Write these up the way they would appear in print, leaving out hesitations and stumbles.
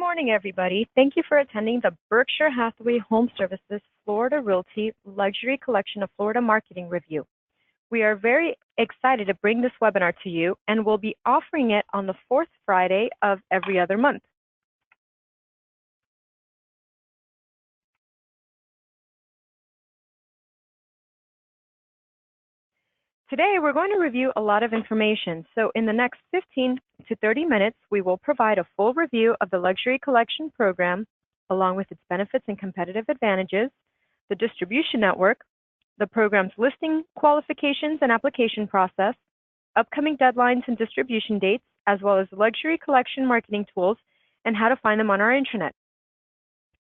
morning, everybody. Thank you for attending the Berkshire Hathaway Home Services Florida Realty Luxury Collection of Florida Marketing Review. We are very excited to bring this webinar to you, and we'll be offering it on the fourth Friday of every other month. Today, we're going to review a lot of information. So in the next 15 to 30 minutes, we will provide a full review of the Luxury Collection Program, along with its benefits and competitive advantages, the distribution network, the program's listing qualifications and application process, upcoming deadlines and distribution dates, as well as luxury collection marketing tools and how to find them on our intranet.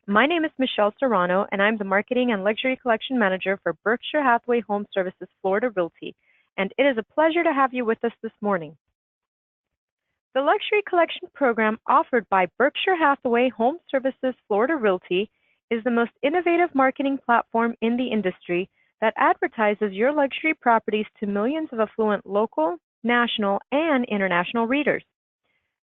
My name is Michelle Serrano, and I'm the Marketing and Luxury Collection Manager for Berkshire Hathaway Home Services Florida Realty, and it is a pleasure to have you with us this morning. The Luxury Collection Program offered by Berkshire Hathaway Home Services Florida Realty is the most innovative marketing platform in the industry that advertises your luxury properties to millions of affluent local, national, and international readers.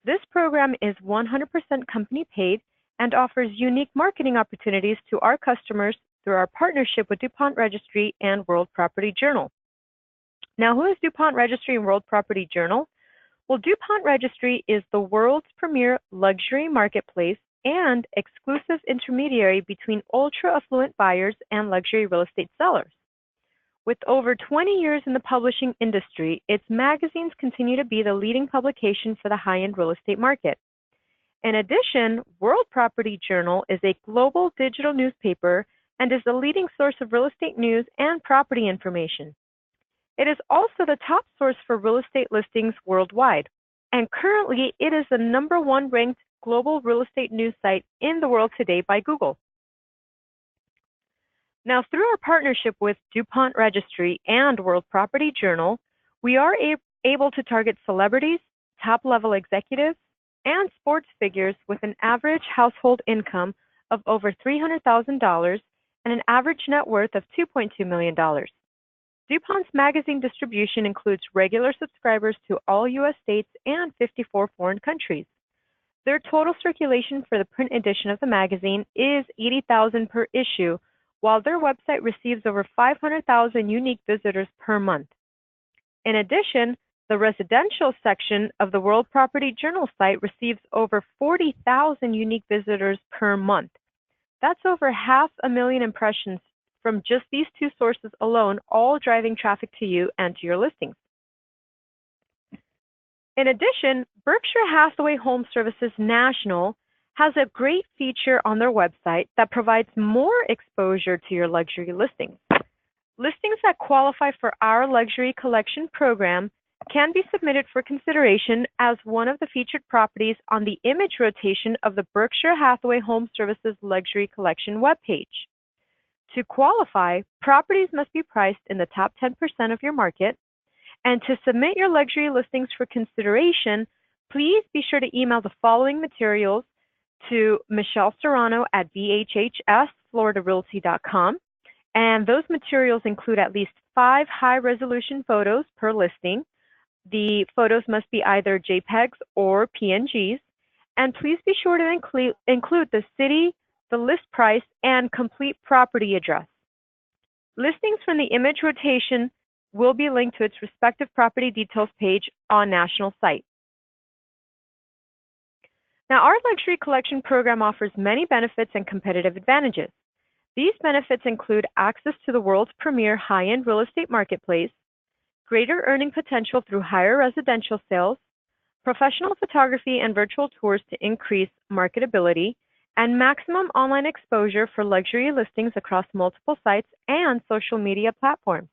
This program is 100% company paid and offers unique marketing opportunities to our customers through our partnership with DuPont Registry and World Property Journal. Now, who is DuPont Registry and World Property Journal? Well, DuPont Registry is the world's premier luxury marketplace and exclusive intermediary between ultra-affluent buyers and luxury real estate sellers. With over 20 years in the publishing industry, its magazines continue to be the leading publication for the high-end real estate market. In addition, World Property Journal is a global digital newspaper and is the leading source of real estate news and property information. It is also the top source for real estate listings worldwide, and currently it is the #1 ranked global real estate news site in the world today by Google. Now, through our partnership with DuPont Registry and World Property Journal, we are able to target celebrities, top-level executives, and sports figures with an average household income of over $300,000 and an average net worth of $2.2 million. DuPont's magazine distribution includes regular subscribers to all U.S. states and 54 foreign countries. Their total circulation for the print edition of the magazine is 80,000 per issue, while their website receives over 500,000 unique visitors per month. In addition, the residential section of the World Property Journal site receives over 40,000 unique visitors per month. That's over 500,000 impressions from just these two sources alone, all driving traffic to you and to your listings. In addition, Berkshire Hathaway Home Services National has a great feature on their website that provides more exposure to your luxury listings. Listings that qualify for our luxury collection program can be submitted for consideration as one of the featured properties on the image rotation of the Berkshire Hathaway Home Services Luxury Collection webpage. To qualify, properties must be priced in the top 10% of your market, and to submit your luxury listings for consideration, please be sure to email the following materials to Michelle Serrano at BHHS@floridarealty.com, and those materials include at least 5 high-resolution photos per listing. The photos must be either JPEGs or PNGs, and please be sure to include the city, the list price, and complete property address. Listings from the image rotation will be linked to its respective property details page on national site. Now, our luxury collection program offers many benefits and competitive advantages. These benefits include access to the world's premier high-end real estate marketplace, greater earning potential through higher residential sales, professional photography and virtual tours to increase marketability, and maximum online exposure for luxury listings across multiple sites and social media platforms.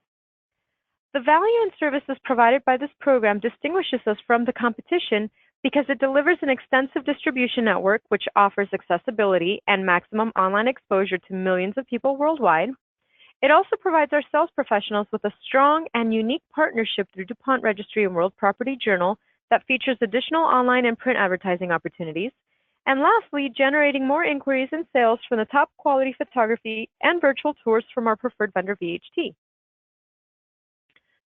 The value and services provided by this program distinguishes us from the competition because it delivers an extensive distribution network which offers accessibility and maximum online exposure to millions of people worldwide. It also provides our sales professionals with a strong and unique partnership through DuPont Registry and World Property Journal that features additional online and print advertising opportunities. And lastly, generating more inquiries and sales from the top quality photography and virtual tours from our preferred vendor, VHT.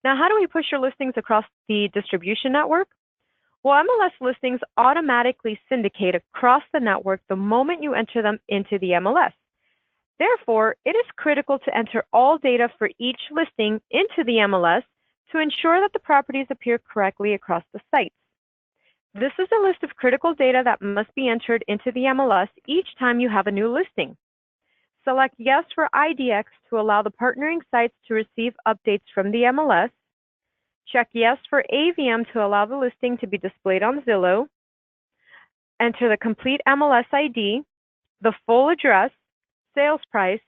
Now, how do we push your listings across the distribution network? Well, MLS listings automatically syndicate across the network the moment you enter them into the MLS. Therefore, it is critical to enter all data for each listing into the MLS to ensure that the properties appear correctly across the sites. This is a list of critical data that must be entered into the MLS each time you have a new listing. Select Yes for IDX to allow the partnering sites to receive updates from the MLS. Check Yes for AVM to allow the listing to be displayed on Zillow. Enter the complete MLS ID, the full address, sales price,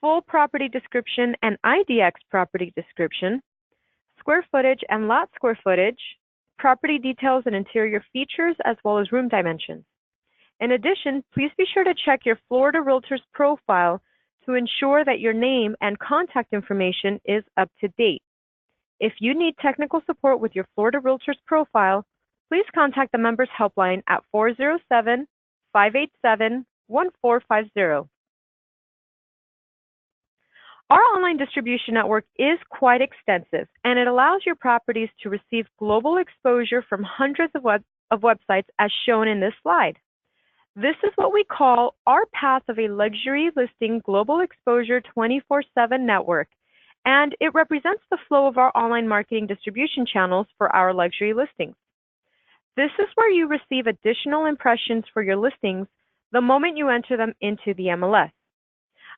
full property description and IDX property description, square footage and lot square footage, property details and interior features, as well as room dimensions. In addition, please be sure to check your Florida Realtor's profile to ensure that your name and contact information is up to date. If you need technical support with your Florida Realtor's profile, please contact the Members Helpline at 407-587-1450. Our online distribution network is quite extensive, and it allows your properties to receive global exposure from hundreds of websites as shown in this slide. This is what we call our path of a luxury listing global exposure 24/7 network, and it represents the flow of our online marketing distribution channels for our luxury listings. This is where you receive additional impressions for your listings the moment you enter them into the MLS.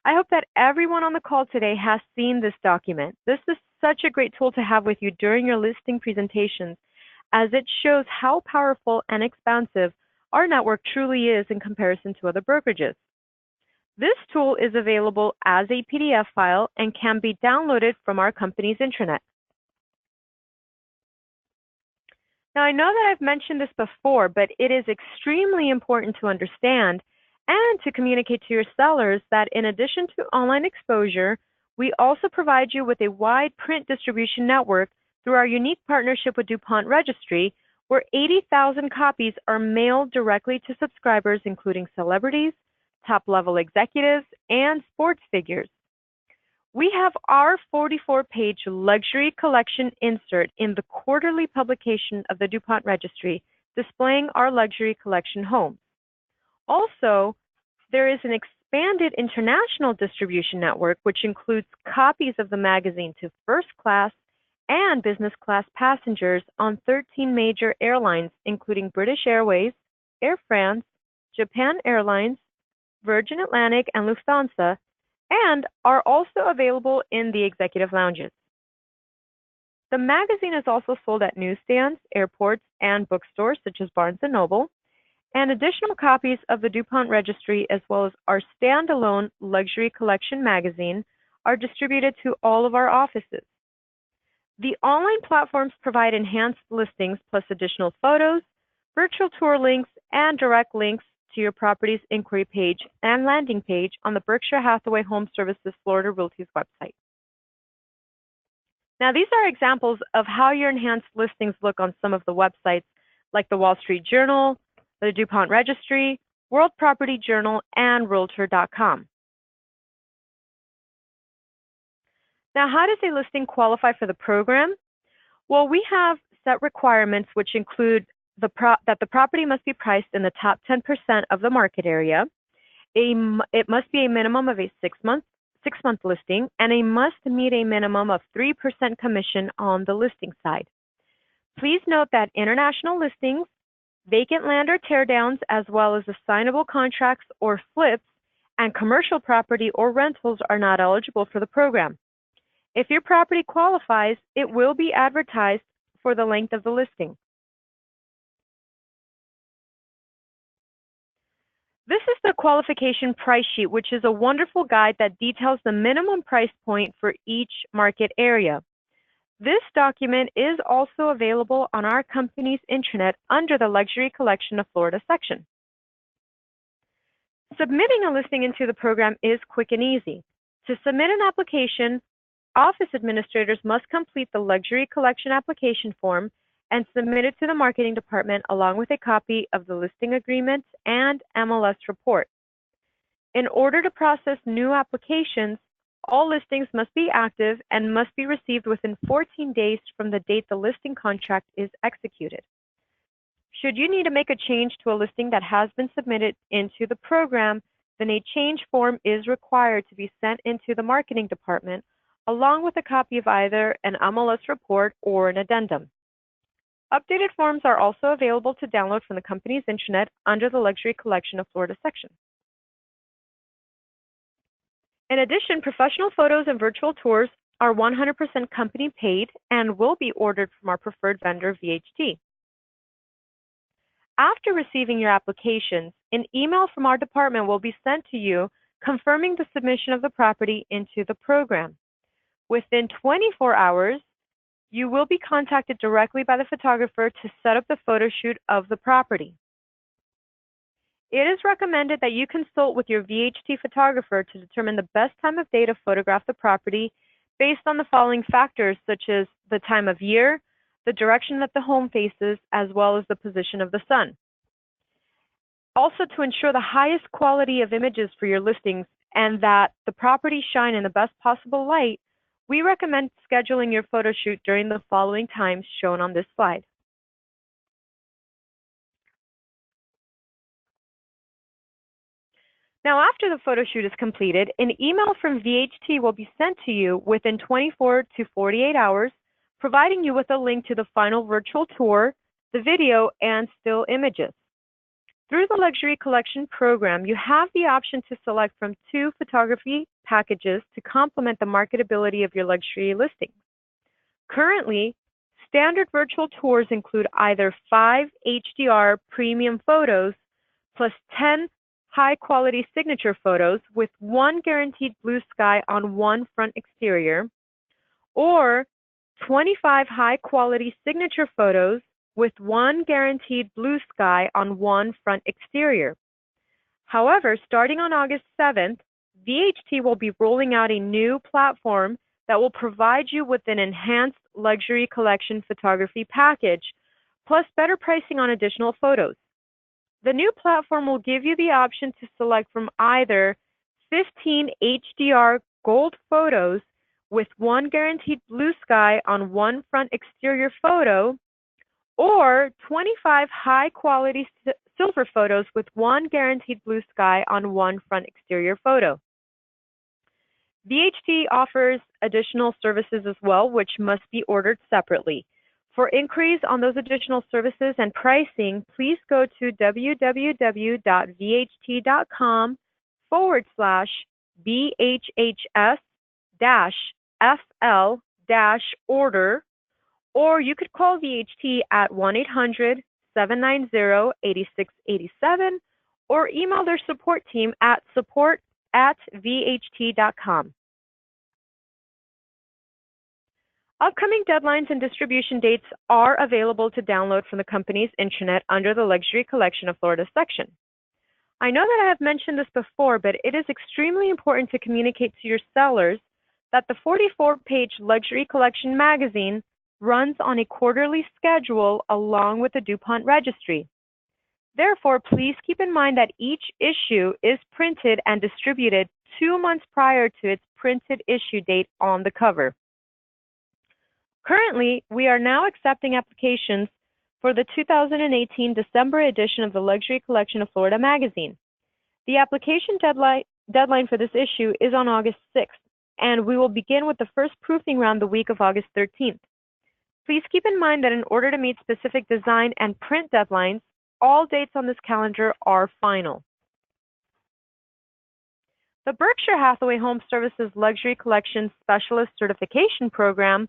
I hope that everyone on the call today has seen this document. This is such a great tool to have with you during your listing presentations, as it shows how powerful and expansive our network truly is in comparison to other brokerages. This tool is available as a PDF file and can be downloaded from our company's intranet. Now, I know that I've mentioned this before, but it is extremely important to understand and to communicate to your sellers that in addition to online exposure, we also provide you with a wide print distribution network through our unique partnership with DuPont Registry, where 80,000 copies are mailed directly to subscribers, including celebrities, top-level executives, and sports figures. We have our 44-page luxury collection insert in the quarterly publication of the DuPont Registry, displaying our luxury collection homes. Also, there is an expanded international distribution network, which includes copies of the magazine to first class and business class passengers on 13 major airlines, including British Airways, Air France, Japan Airlines, Virgin Atlantic, and Lufthansa, and are also available in the executive lounges. The magazine is also sold at newsstands, airports, and bookstores such as Barnes & Noble, and additional copies of the DuPont Registry as well as our standalone Luxury Collection magazine are distributed to all of our offices. The online platforms provide enhanced listings plus additional photos, virtual tour links, and direct links to your property's inquiry page and landing page on the Berkshire Hathaway HomeServices Florida Realty's website. Now, these are examples of how your enhanced listings look on some of the websites like the Wall Street Journal, the DuPont Registry, World Property Journal, and Realtor.com. Now, how does a listing qualify for the program? Well, we have set requirements which include that the property must be priced in the top 10% of the market area. It must be a minimum of a six-month listing, and it must meet a minimum of 3% commission on the listing side. Please note that international listings, vacant land or teardowns, as well as assignable contracts or flips, and commercial property or rentals are not eligible for the program. If your property qualifies, it will be advertised for the length of the listing. This is the qualification price sheet, which is a wonderful guide that details the minimum price point for each market area. This document is also available on our company's intranet under the Luxury Collection of Florida section. Submitting a listing into the program is quick and easy. To submit an application, office administrators must complete the Luxury Collection application form and submit it to the marketing department along with a copy of the listing agreement and MLS report. In order to process new applications, all listings must be active and must be received within 14 days from the date the listing contract is executed. Should you need to make a change to a listing that has been submitted into the program, then a change form is required to be sent into the marketing department, along with a copy of either an MLS report or an addendum. Updated forms are also available to download from the company's intranet under the Luxury Collection of Florida section. In addition, professional photos and virtual tours are 100% company paid and will be ordered from our preferred vendor, VHT. After receiving your applications, an email from our department will be sent to you confirming the submission of the property into the program. Within 24 hours, you will be contacted directly by the photographer to set up the photo shoot of the property. It is recommended that you consult with your VHT photographer to determine the best time of day to photograph the property based on the following factors, such as the time of year, the direction that the home faces, as well as the position of the sun. Also, to ensure the highest quality of images for your listings and that the properties shine in the best possible light, we recommend scheduling your photo shoot during the following times shown on this slide. Now, after the photo shoot is completed, an email from VHT will be sent to you within 24 to 48 hours, providing you with a link to the final virtual tour, the video, and still images. Through the Luxury Collection program, you have the option to select from 2 photography packages to complement the marketability of your luxury listing. Currently, standard virtual tours include either 5 HDR premium photos plus 10 high-quality signature photos with 1 guaranteed blue sky on 1 front exterior, or 25 high-quality signature photos with 1 guaranteed blue sky on 1 front exterior. However, starting on August 7th, VHT will be rolling out a new platform that will provide you with an enhanced luxury collection photography package, plus better pricing on additional photos. The new platform will give you the option to select from either 15 HDR gold photos with 1 guaranteed blue sky on 1 front exterior photo, or 25 high-quality silver photos with 1 guaranteed blue sky on 1 front exterior photo. VHT offers additional services as well, which must be ordered separately. For inquiries on those additional services and pricing, please go to www.vhts-fl-order, or you could call VHT at 1-800-790-8687 or email their support team at support@vht.com. Upcoming deadlines and distribution dates are available to download from the company's intranet under the Luxury Collection of Florida section. I know that I have mentioned this before, but it is extremely important to communicate to your sellers that the 44-page Luxury Collection magazine runs on a quarterly schedule along with the DuPont registry. Therefore, please keep in mind that each issue is printed and distributed 2 months prior to its printed issue date on the cover. Currently, we are now accepting applications for the 2018 December edition of the Luxury Collection of Florida magazine. The application deadline for this issue is on August 6th, and we will begin with the first proofing round the week of August 13th. Please keep in mind that in order to meet specific design and print deadlines, all dates on this calendar are final. The Berkshire Hathaway HomeServices Luxury Collection Specialist Certification Program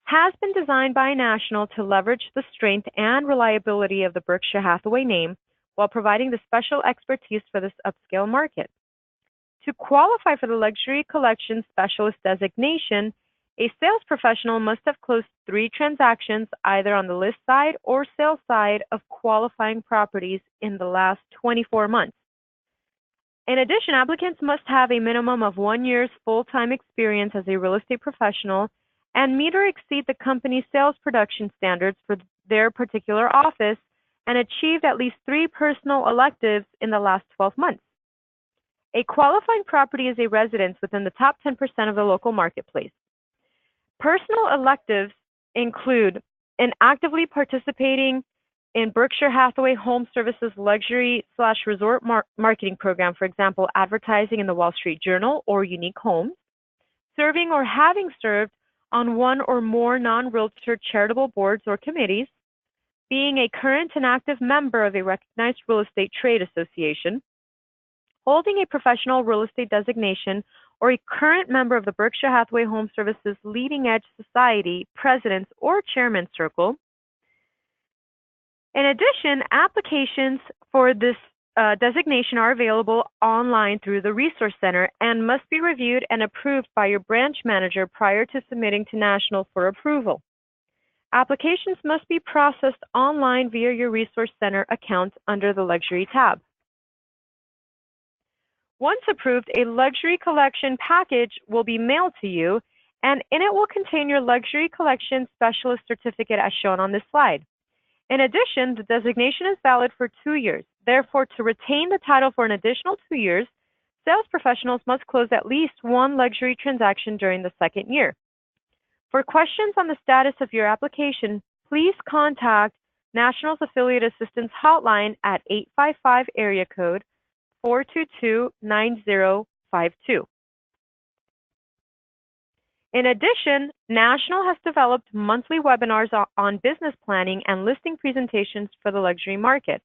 has been designed by a national to leverage the strength and reliability of the Berkshire Hathaway name while providing the special expertise for this upscale market. To qualify for the Luxury Collection Specialist designation, a sales professional must have closed 3 transactions either on the list side or sales side of qualifying properties in the last 24 months. In addition, applicants must have a minimum of 1 year's full-time experience as a real estate professional and meet or exceed the company's sales production standards for their particular office and achieved at least 3 personal electives in the last 12 months. A qualifying property is a residence within the top 10% of the local marketplace. Personal electives include an actively participating in Berkshire Hathaway HomeServices luxury/resort marketing program, for example, advertising in the Wall Street Journal or Unique Homes, serving or having served on one or more non-realtor charitable boards or committees, being a current and active member of a recognized real estate trade association, holding a professional real estate designation, or a current member of the Berkshire Hathaway HomeServices Leading Edge Society President's or Chairman's Circle. In addition, applications for this designation are available online through the Resource Center and must be reviewed and approved by your branch manager prior to submitting to National for approval. Applications must be processed online via your Resource Center account under the Luxury tab. Once approved, a Luxury Collection package will be mailed to you, and in it will contain your Luxury Collection Specialist Certificate as shown on this slide. In addition, the designation is valid for 2 years. Therefore, to retain the title for an additional 2 years, sales professionals must close at least one luxury transaction during the second year. For questions on the status of your application, please contact National's Affiliate Assistance Hotline at 855 area code 422-9052. In addition, National has developed monthly webinars on business planning and listing presentations for the luxury market.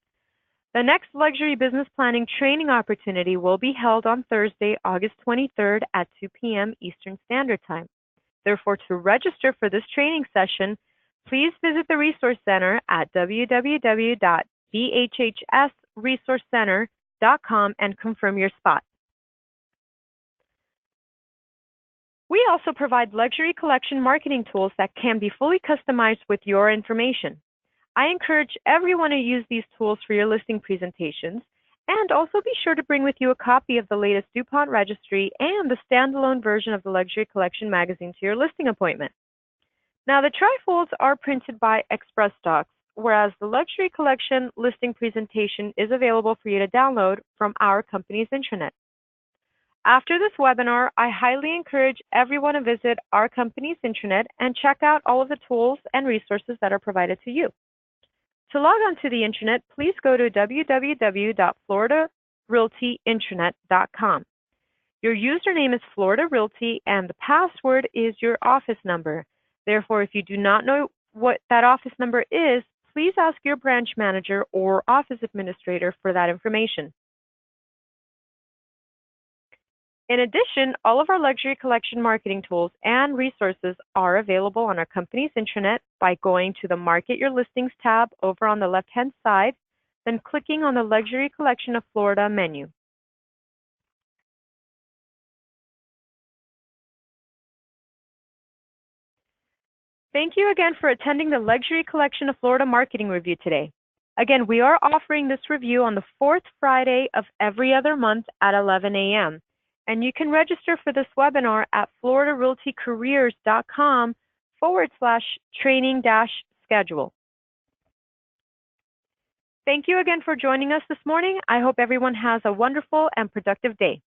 The next luxury business planning training opportunity will be held on Thursday, August 23rd at 2 p.m. Eastern Standard Time. Therefore, to register for this training session, please visit the Resource Center at www.bhhsresourcecenter.com and confirm your spot. We also provide luxury collection marketing tools that can be fully customized with your information. I encourage everyone to use these tools for your listing presentations, and also be sure to bring with you a copy of the latest DuPont registry and the standalone version of the Luxury Collection magazine to your listing appointment. Now, the trifolds are printed by Express Stocks, whereas the Luxury Collection listing presentation is available for you to download from our company's intranet. After this webinar, I highly encourage everyone to visit our company's intranet and check out all of the tools and resources that are provided to you. To log on to the intranet, please go to www.floridarealtyintranet.com. Your username is Florida Realty and the password is your office number. Therefore, if you do not know what that office number is, please ask your branch manager or office administrator for that information. In addition, all of our luxury collection marketing tools and resources are available on our company's intranet by going to the Market Your Listings tab over on the left-hand side, then clicking on the Luxury Collection of Florida menu. Thank you again for attending the Luxury Collection of Florida Marketing Review today. Again, we are offering this review on the 4th Friday of every other month at 11 a.m. And you can register for this webinar at floridarealtycareers.com/training-schedule. Thank you again for joining us this morning. I hope everyone has a wonderful and productive day.